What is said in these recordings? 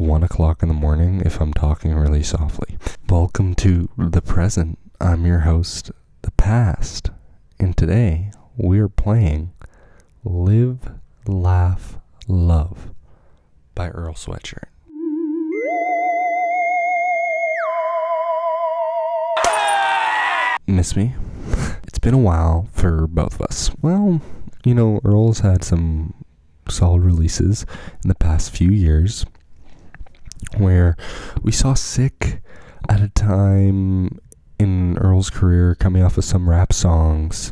1 o'clock in the morning if I'm talking really softly. Welcome to the present. I'm your host, the past. And today we're playing Live, Laugh, Love by Earl Sweatshirt. Miss me? It's been a while for both of us. Well, Earl's had some solid releases in the past few years where we saw Sick at a time in Earl's career coming off of some rap songs.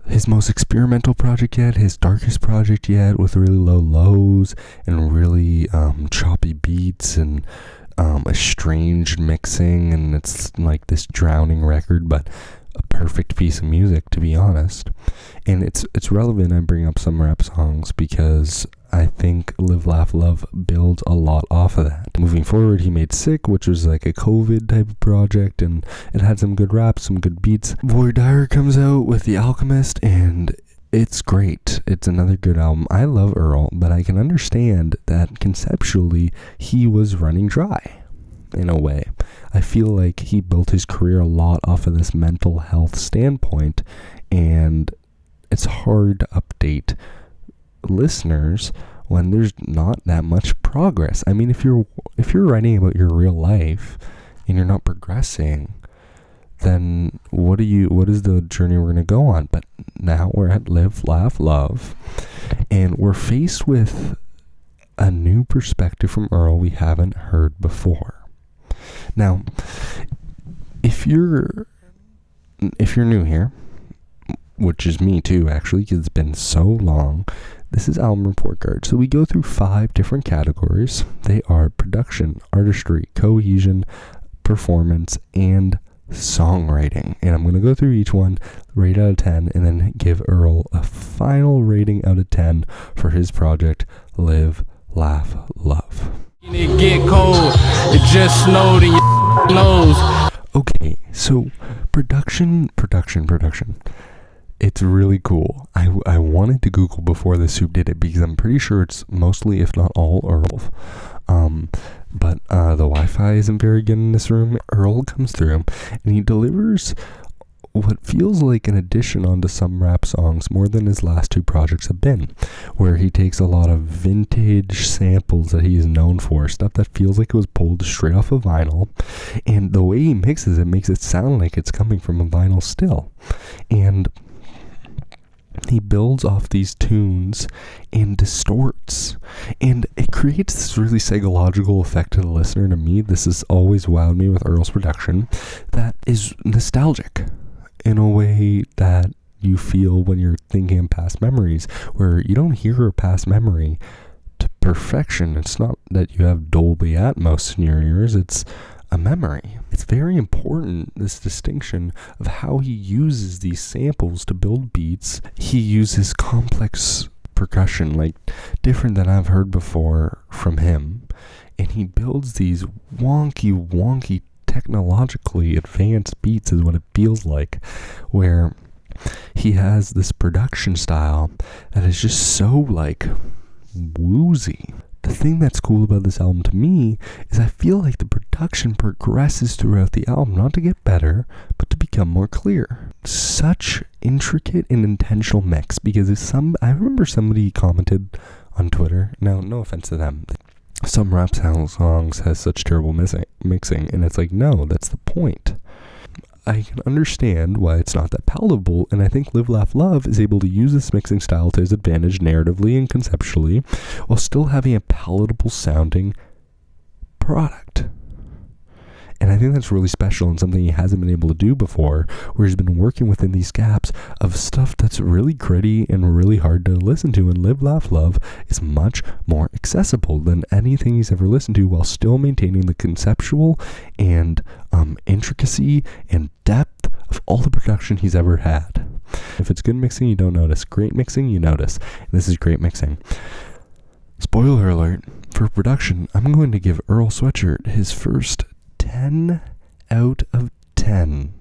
His most experimental project yet, his darkest project yet, with really low lows and really choppy beats and estranged mixing, and it's like this drowning record, but a perfect piece of music, to be honest. And it's relevant I bring up some rap songs because I think Live, Laugh, Love builds a lot off of that. Moving forward, he made Sick, which was like a COVID type of project, and it had some good raps, some good beats. Void Dyer comes out with The Alchemist, and it's great. It's another good album. I love Earl, but I can understand that conceptually he was running dry in a way. I feel like he built his career a lot off of this mental health standpoint, and it's hard to update listeners when there's not that much progress. I mean, if you're writing about your real life and you're not progressing, then what is the journey we're going to go on? But now we're at Live, Laugh, Love, and we're faced with a new perspective from Earl we haven't heard before. Now, if you're new here, which is me too, actually, because it's been so long, this is Album Report Card. So we go through 5 different categories. They are production, artistry, cohesion, performance, and songwriting. And I'm going to go through each one, rate out of 10, and then give Earl a final rating out of 10 for his project, Live, Laugh, Love. It get cold, it just snowed in your nose. Okay, so production. It's really cool. I wanted to Google before the soup did it because I'm pretty sure it's mostly, if not all, Earl. But the Wi-Fi isn't very good in this room. Earl comes through and he delivers what feels like an addition onto some rap songs more than his last 2 projects have been, where he takes a lot of vintage samples that he is known for, stuff that feels like it was pulled straight off of vinyl, and the way he mixes it makes it sound like it's coming from a vinyl still. And he builds off these tunes and distorts, and it creates this really psychological effect to the listener. To me, this has always wowed me with Earl's production, that is nostalgic in a way that you feel when you're thinking of past memories, where you don't hear a past memory to perfection. It's not that you have Dolby Atmos in your ears, it's a memory. It's very important, this distinction of how he uses these samples to build beats. He uses complex percussion, like different than I've heard before from him, and he builds these wonky technologically advanced beats, is what it feels like, where he has this production style that is just so like woozy. The thing that's cool about this album to me is I feel like the production progresses throughout the album, not to get better, but to become more clear. Such intricate and intentional mix, because I remember somebody commented on Twitter, now no offense to them, some rap songs has such terrible mixing, and it's like, no, that's the point. I can understand why it's not that palatable, and I think Live, Laugh, Love is able to use this mixing style to his advantage narratively and conceptually, while still having a palatable sounding product. And I think that's really special and something he hasn't been able to do before, where he's been working within these gaps of stuff that's really gritty and really hard to listen to. And Live, Laugh, Love is much more accessible than anything he's ever listened to, while still maintaining the conceptual and intricacy and depth of all the production he's ever had. If it's good mixing, you don't notice. Great mixing, you notice. And this is great mixing. Spoiler alert, for production, I'm going to give Earl Sweatshirt his first 10 out of 10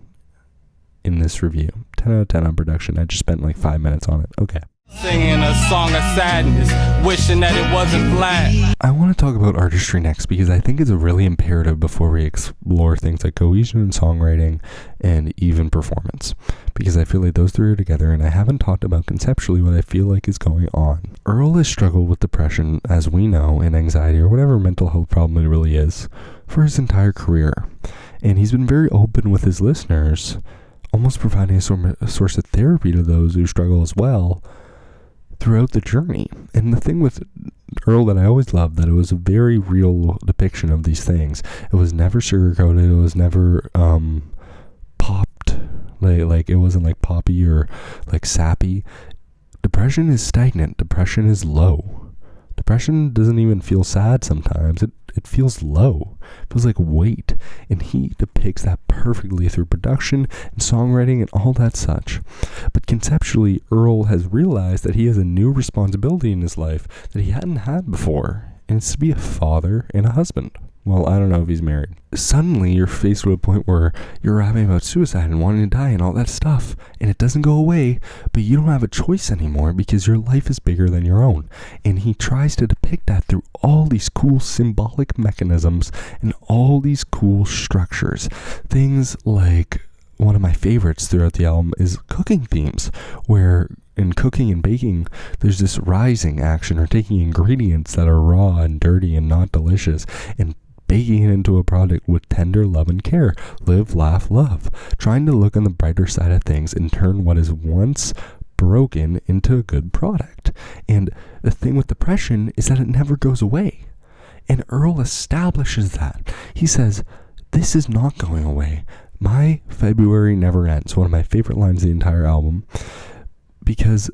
in this review. 10 out of 10 on production. I just spent like 5 minutes on it. Okay. Singing a song of sadness, wishing that it wasn't flat. I want to talk about artistry next because I think it's really imperative before we explore things like cohesion and songwriting and even performance, because I feel like those three are together, and I haven't talked about conceptually what I feel like is going on. Earl has struggled with depression, as we know, and anxiety, or whatever mental health problem it really is, for his entire career, and he's been very open with his listeners, almost providing a source of therapy to those who struggle as well throughout the journey. And the thing with Earl that I always loved, that it was a very real depiction of these things. It was never sugarcoated. It was never popped. Like it wasn't like poppy or like sappy. Depression is stagnant. Depression is low. Depression doesn't even feel sad sometimes. It feels low. It feels like weight. And he depicts that perfectly through production and songwriting and all that such. But conceptually, Earl has realized that he has a new responsibility in his life that he hadn't had before. And it's to be a father and a husband. Well, I don't know if he's married. Suddenly, you're faced with a point where you're rapping about suicide and wanting to die and all that stuff, and it doesn't go away, but you don't have a choice anymore because your life is bigger than your own. And he tries to depict that through all these cool symbolic mechanisms and all these cool structures. Things like, one of my favorites throughout the album is cooking themes, where in cooking and baking, there's this rising action, or taking ingredients that are raw and dirty and not delicious, and baking it into a product with tender love and care. Live, laugh, love. Trying to look on the brighter side of things and turn what is once broken into a good product. And the thing with depression is that it never goes away. And Earl establishes that. He says, this is not going away. My February never ends. One of my favorite lines of the entire album. Because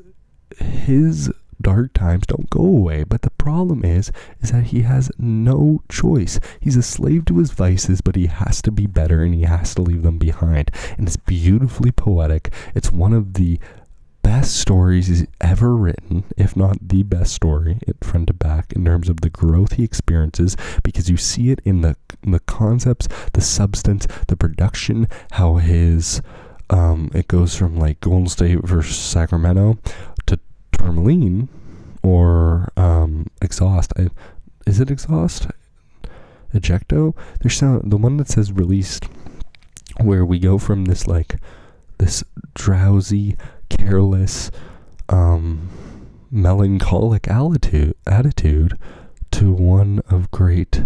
his dark times don't go away, but the problem is that he has no choice. He's a slave to his vices, but he has to be better and he has to leave them behind. And it's beautifully poetic. It's one of the best stories he's ever written, if not the best story, front to back, in terms of the growth he experiences, because you see it in the concepts, the substance, the production, how his it goes from like Golden State versus Sacramento to Tourmaline, or Exhaust. Is it Exhaust? Ejecto? There's the one that says Released, where we go from this drowsy, careless, melancholic attitude to one of great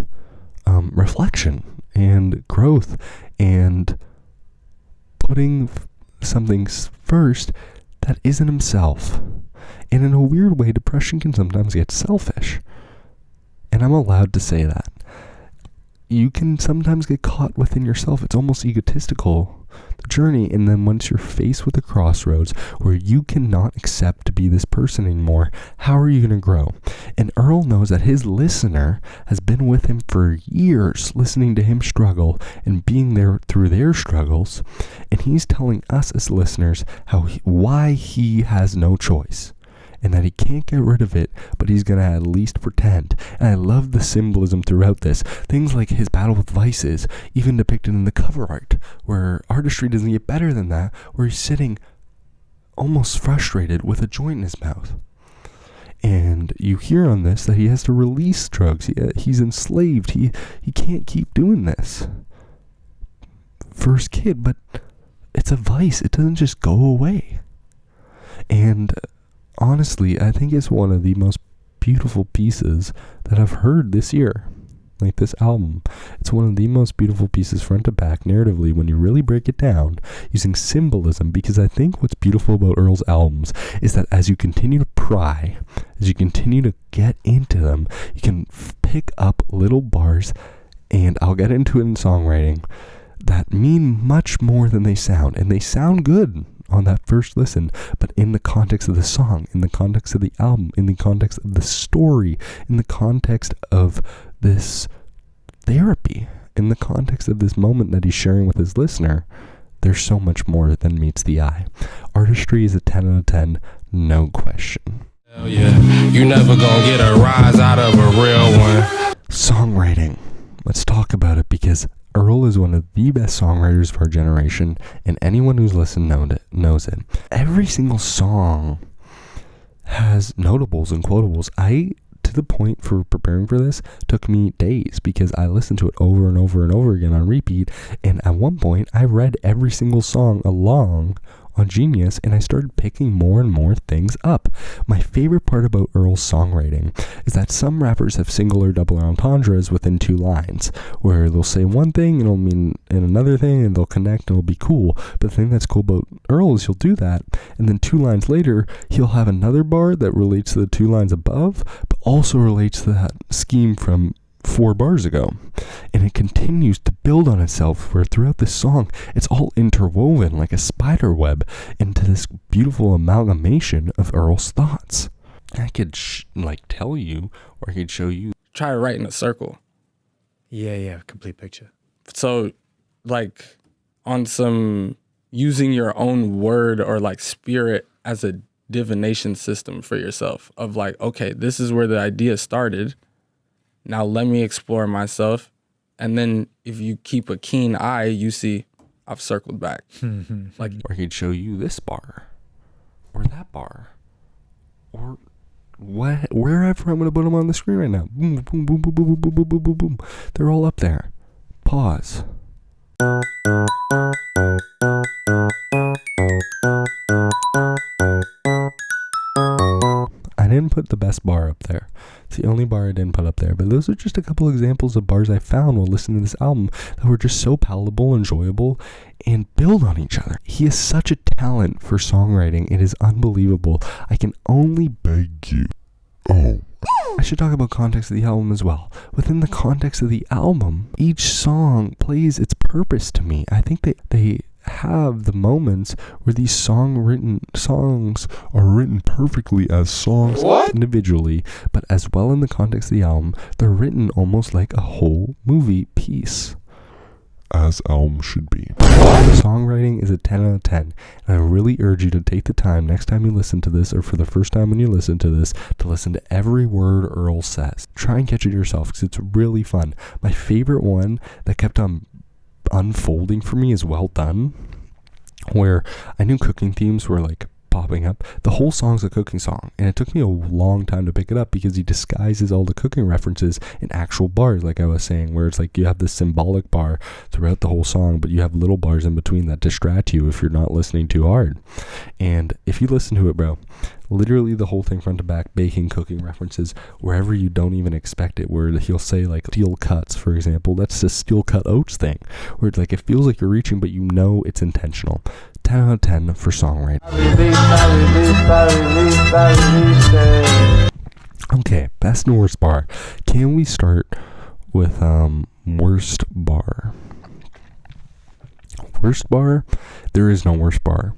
reflection and growth, and putting something first that isn't himself. And in a weird way, depression can sometimes get selfish. And I'm allowed to say that. You can sometimes get caught within yourself. It's almost egotistical, the journey. And then once you're faced with a crossroads where you cannot accept to be this person anymore, how are you going to grow? And Earl knows that his listener has been with him for years, listening to him struggle and being there through their struggles. And he's telling us as listeners why he has no choice. And that he can't get rid of it, but he's going to at least pretend. And I love the symbolism throughout this. Things like his battle with vices, even depicted in the cover art, where artistry doesn't get better than that, where he's sitting almost frustrated with a joint in his mouth. And you hear on this that he has to release drugs. He's enslaved. He can't keep doing this for his kid, but it's a vice. It doesn't just go away. And honestly, I think it's one of the most beautiful pieces that I've heard this year. Like this album. It's one of the most beautiful pieces front to back narratively when you really break it down using symbolism, because I think what's beautiful about Earl's albums is that as you continue to pry, as you continue to get into them, you can pick up little bars, and I'll get into it in songwriting, that mean much more than they sound. And they sound good on that first listen, but in the context of the song, in the context of the album, in the context of the story, in the context of this therapy, in the context of this moment that he's sharing with his listener, there's so much more than meets the eye. Artistry is a 10 out of 10, no question. Hell yeah, you never gonna get a rise out of a real one. Songwriting. Let's talk about it, because Earl is one of the best songwriters of our generation, and anyone who's listened knows it. Every single song has notables and quotables. To the point for preparing for this, took me days because I listened to it over and over and over again on repeat. And at one point, I read every single song along on Genius, and I started picking more and more things up. My favorite part about Earl's songwriting is that some rappers have single or double entendres within 2 lines, where they'll say one thing and it'll mean another thing, and they'll connect and it'll be cool. But the thing that's cool about Earl is he'll do that, and then 2 lines later, he'll have another bar that relates to the 2 lines above, but also relates to that scheme from 4 bars ago, and it continues to build on itself, where throughout this song it's all interwoven like a spider web into this beautiful amalgamation of Earl's thoughts. I could tell you, or I could show you. Try writing a circle. Yeah, complete picture. So like on some using your own word or like spirit as a divination system for yourself of like, okay, this is where the idea started. Now let me explore myself. And then if you keep a keen eye, you see I've circled back. Like, or he'd show you this bar or that bar or wherever I'm going to put them on the screen right now. Boom, boom, boom, boom, boom, boom, boom, boom, boom, boom. They're all up there. Pause. I didn't put the best bar up there. It's the only bar I didn't put up there. But those are just a couple examples of bars I found while listening to this album that were just so palatable, enjoyable, and build on each other. He is such a talent for songwriting. It is unbelievable. I can only beg you. I should talk about context of the album as well. Within the context of the album, each song plays its purpose to me. I think they have the moments where these songs are written perfectly as songs individually, but as well in the context of the album, they're written almost like a whole movie piece. As albums should be. The songwriting is a 10 out of 10, and I really urge you to take the time next time you listen to this, or for the first time when you listen to this, to listen to every word Earl says. Try and catch it yourself, because it's really fun. My favorite one that kept on unfolding for me is Well Done, where I knew cooking themes were like popping up. The whole song's a cooking song, and it took me a long time to pick it up because he disguises all the cooking references in actual bars, like I was saying, where it's like you have this symbolic bar throughout the whole song, but you have little bars in between that distract you if you're not listening too hard. And if you listen to it, bro, literally the whole thing front to back, baking, cooking references wherever you don't even expect it, where he'll say like steel cuts, for example. That's the steel cut oats thing, where it's like it feels like you're reaching, but you know it's intentional. 10 out of 10 for songwriting. Okay, best and worst bar. Can we start with worst bar? Worst bar? There is no worst bar.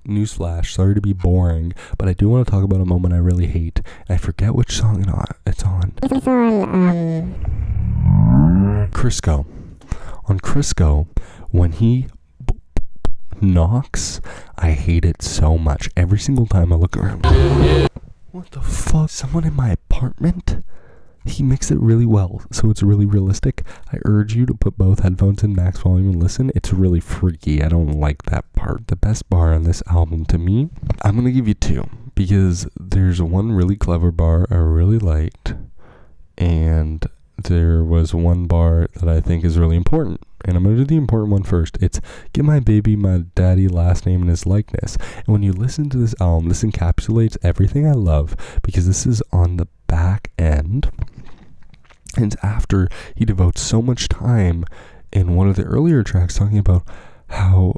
Newsflash, sorry to be boring, but I do want to talk about a moment I really hate, and I forget which song it's on. It's on, Crisco. On Crisco, when he knocks, I hate it so much. Every single time I look around. What the fuck? Someone in my apartment? He makes it really well, so it's really realistic. I urge you to put both headphones in max volume and listen. It's really freaky. I don't like that part. The best bar on this album to me, I'm going to give you 2, because there's one really clever bar I really liked, and there was one bar that I think is really important. And I'm going to do the important one first. It's Give My Baby My Daddy Last Name and His Likeness. And when you listen to this album, this encapsulates everything I love, because this is on the back end. And after he devotes so much time in one of the earlier tracks talking about how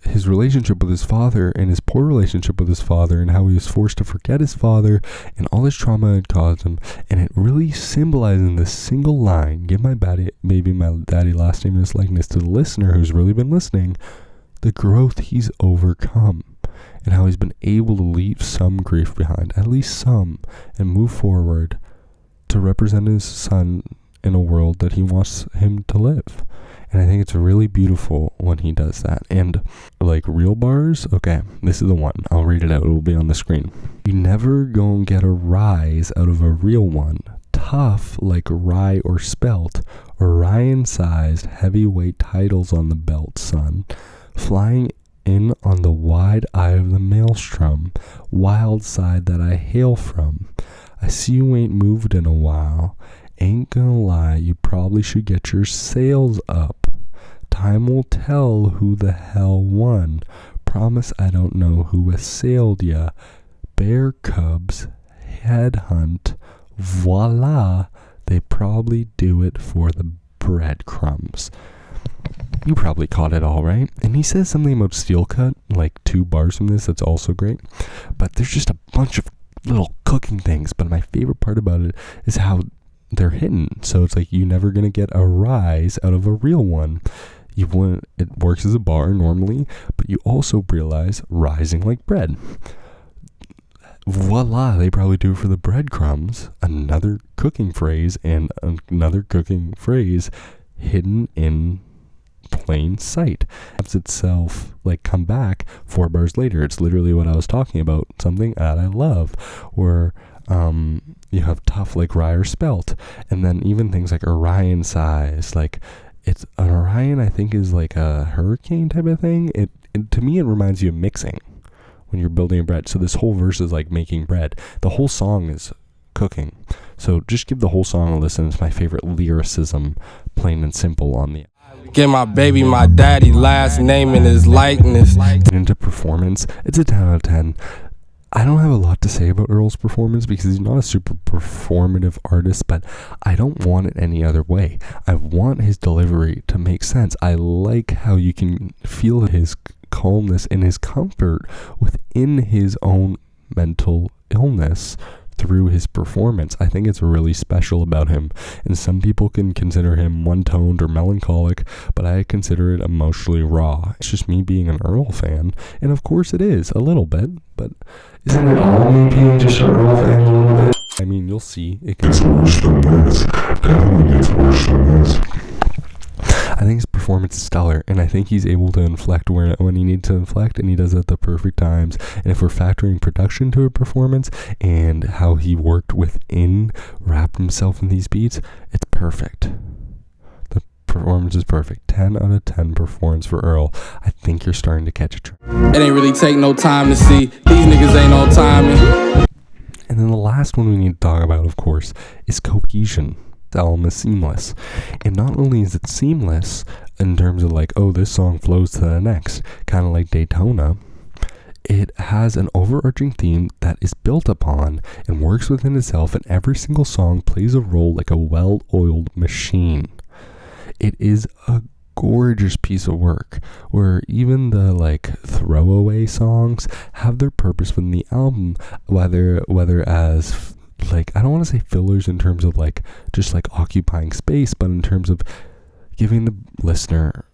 his relationship with his father and his poor relationship with his father, and how he was forced to forget his father and all his trauma had caused him, and it really symbolizing this single line, give my baby my daddy last name and his likeness, to the listener who's really been listening, the growth he's overcome, and how he's been able to leave some grief behind, at least some, and move forward to represent his son in a world that he wants him to live. And I think it's really beautiful when he does that. And like real bars, okay, this is the one. I'll read it out. It will be on the screen. You never gonna get a rise out of a real one. Tough like rye or spelt. Orion-sized heavyweight titles on the belt, son. Flying in on the wide eye of the maelstrom, wild side that I hail from. I see you ain't moved in a while. Ain't gonna lie, you probably should get your sails up. Time will tell who the hell won. Promise I don't know who assailed ya. Bear cubs, headhunt, voila. They probably do it for the breadcrumbs. You probably caught it all, right? And he says something about steel cut, like 2 bars from this, that's also great. But there's just a bunch of little cooking things. But my favorite part about it is how they're hidden. So it's like you're never going to get a rise out of a real one. It works as a bar normally, but you also realize rising like bread. Voila, they probably do it for the breadcrumbs. Another cooking phrase and another cooking phrase hidden in plain sight. It's itself like come back 4 bars later. It's literally what I was talking about, something that I love, where you have tough like rye or spelt, and then even things like Orion size, like it's an Orion I think is like a hurricane type of thing. It to me it reminds you of mixing when you're building a bread. So this whole verse is like making bread. The whole song is cooking. So just give the whole song a listen. It's my favorite lyricism, plain and simple on the Give my baby my daddy last name and his likeness. into performance. It's a 10 out of 10. I don't have a lot to say about Earl's performance because he's not a super performative artist, but I don't want it any other way. I want his delivery to make sense. I like how you can feel his calmness and his comfort within his own mental illness through his performance. I think it's really special about him, and some people can consider him one-toned or melancholic, but I consider it emotionally raw. It's just me being an Earl fan, and of course it is, a little bit, but isn't it all me being just an Earl fan a little bit? I mean, you'll see. It gets worse than this. Definitely gets worse than this. I think his performance is stellar, and I think he's able to inflect when he needs to inflect, and he does it at the perfect times. And if we're factoring production to a performance and how he worked wrapped himself in these beats, it's perfect. The performance is perfect. 10 out of 10 performance for Earl. I think you're starting to catch a trend. It ain't really take no time to see. These niggas ain't on timing. And then the last one we need to talk about, of course, is cohesion. The album is seamless, and not only is it seamless in terms of like, oh, this song flows to the next, kind of like Daytona, it has an overarching theme that is built upon and works within itself, and every single song plays a role like a well-oiled machine. It is a gorgeous piece of work where even the like throwaway songs have their purpose within the album, whether as like, I don't want to say fillers in terms of like just like occupying space, but in terms of giving the listener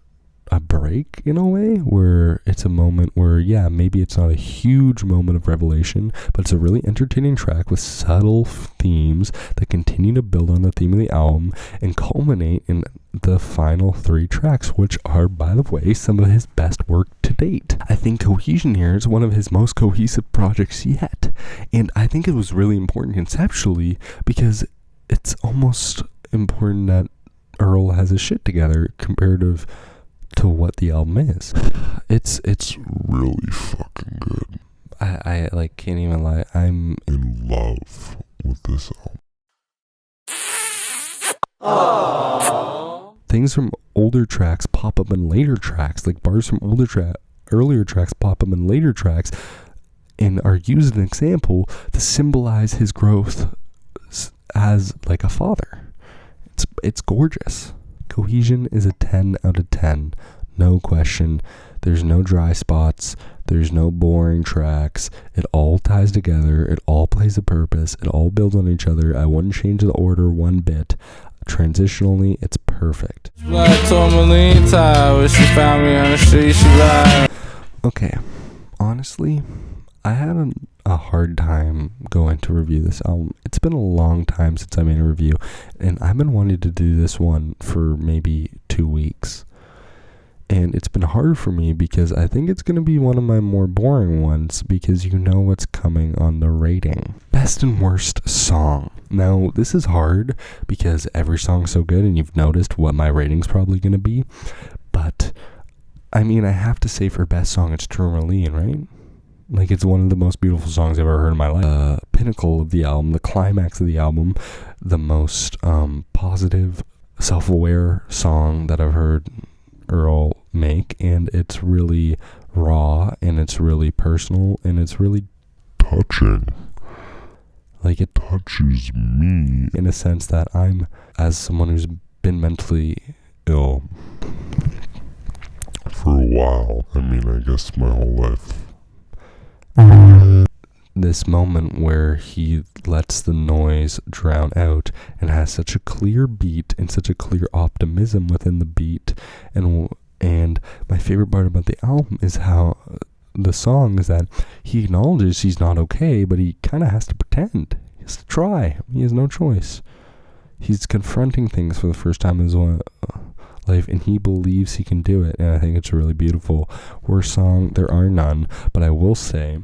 a break in a way, where it's a moment where, yeah, maybe it's not a huge moment of revelation, but it's a really entertaining track with subtle themes that continue to build on the theme of the album and culminate in the final 3 tracks, which are, by the way, some of his best work to date. I think Cohesion here is one of his most cohesive projects yet, and I think it was really important conceptually because it's almost important that Earl has his shit together comparative to what the album is. It's really fucking good. I like can't even lie. I'm in love with this album. Aww. Things from older tracks pop up in later tracks, like bars from earlier tracks pop up in later tracks and are used as an example to symbolize his growth as like a father. It's gorgeous. Cohesion is a 10 out of 10. No question. There's no dry spots. There's no boring tracks. It all ties together. It all plays a purpose. It all builds on each other. I wouldn't change the order one bit. Transitionally, it's perfect. Okay. Honestly, I had a hard time going to review this album. It's been a long time since I made a review, and I've been wanting to do this one for maybe 2 weeks. And it's been hard for me because I think it's going to be one of my more boring ones because you know what's coming on the rating. Best and worst song. Now, this is hard because every song's so good and you've noticed what my rating's probably going to be. But I mean, I have to say for best song, it's Tourmaline, right? Like, it's one of the most beautiful songs I've ever heard in my life. Pinnacle of the album, the climax of the album, the most positive, self-aware song that I've heard Earl make, and it's really raw, and it's really personal, and it's really touching. Like, it touches me in a sense that I'm, as someone who's been mentally ill for a while, I mean, I guess my whole life, this moment where he lets the noise drown out and has such a clear beat and such a clear optimism within the beat, and my favorite part about the album is how the song is that he acknowledges he's not okay, but he kind of has to pretend. He has to try. He has no choice. He's confronting things for the first time in his life, and he believes he can do it, and I think it's a really beautiful. Worst song, there are none, but I will say,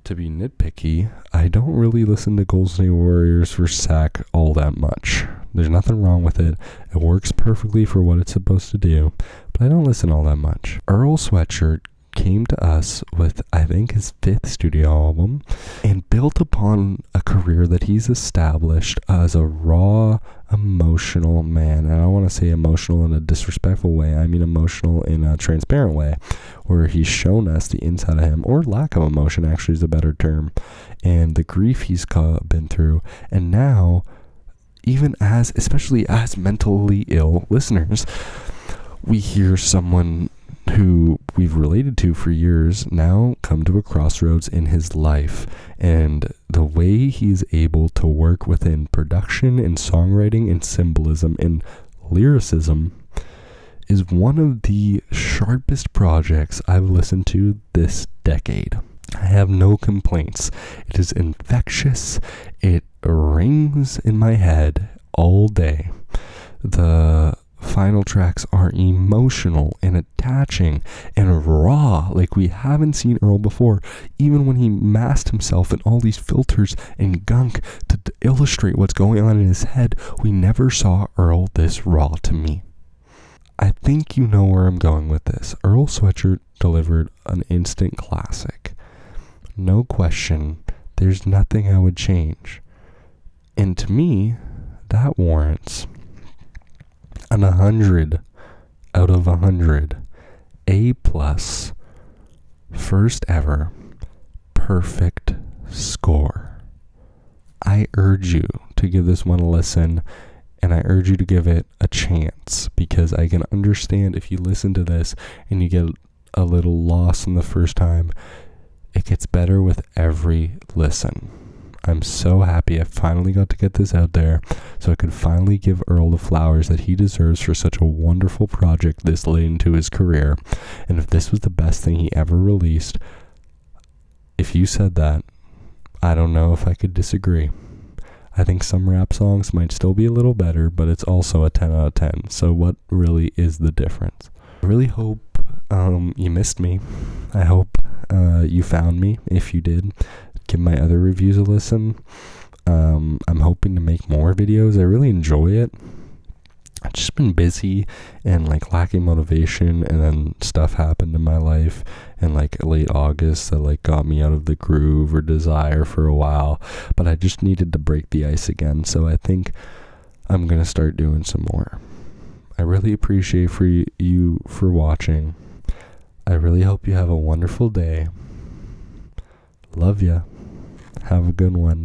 to be nitpicky, I don't really listen to Golden State Warriors for Sack all that much. There's nothing wrong with it. It works perfectly for what it's supposed to do, but I don't listen all that much. Earl Sweatshirt came to us with, I think, his 5th studio album, and built upon a career that he's established as a raw, emotional man. And I don't want to say emotional in a disrespectful way. I mean emotional in a transparent way, where he's shown us the inside of him, or lack of emotion actually is a better term, and the grief he's been through. And now, even especially as mentally ill listeners, we hear someone who we've related to for years now come to a crossroads in his life, and the way he's able to work within production and songwriting and symbolism and lyricism is one of the sharpest projects I've listened to this decade. I have no complaints. It is infectious. It rings in my head all day. The final tracks are emotional and attaching and raw, like we haven't seen Earl before. Even when he masked himself in all these filters and gunk to illustrate what's going on in his head, we never saw Earl this raw to me. I think you know where I'm going with this. Earl Sweatshirt delivered an instant classic. No question, there's nothing I would change. And to me, that warrants an 100 out of 100, A+, first ever, perfect score. I urge you to give this one a listen, and I urge you to give it a chance, because I can understand if you listen to this and you get a little lost in the first time, it gets better with every listen. I'm so happy I finally got to get this out there, so I could finally give Earl the flowers that he deserves for such a wonderful project this late into his career. And if this was the best thing he ever released, if you said that, I don't know if I could disagree. I think some rap songs might still be a little better, but it's also a 10 out of 10. So what really is the difference? I really hope you missed me. I hope you found me. If you did, give my other reviews a listen. I'm hoping to make more videos. I really enjoy it. I've just been busy and like lacking motivation, and then stuff happened in my life in like late August that like got me out of the groove or desire for a while, but I just needed to break the ice again. So I think I'm gonna start doing some more. I really appreciate you for watching. I really hope you have a wonderful day. Love ya. Have a good one.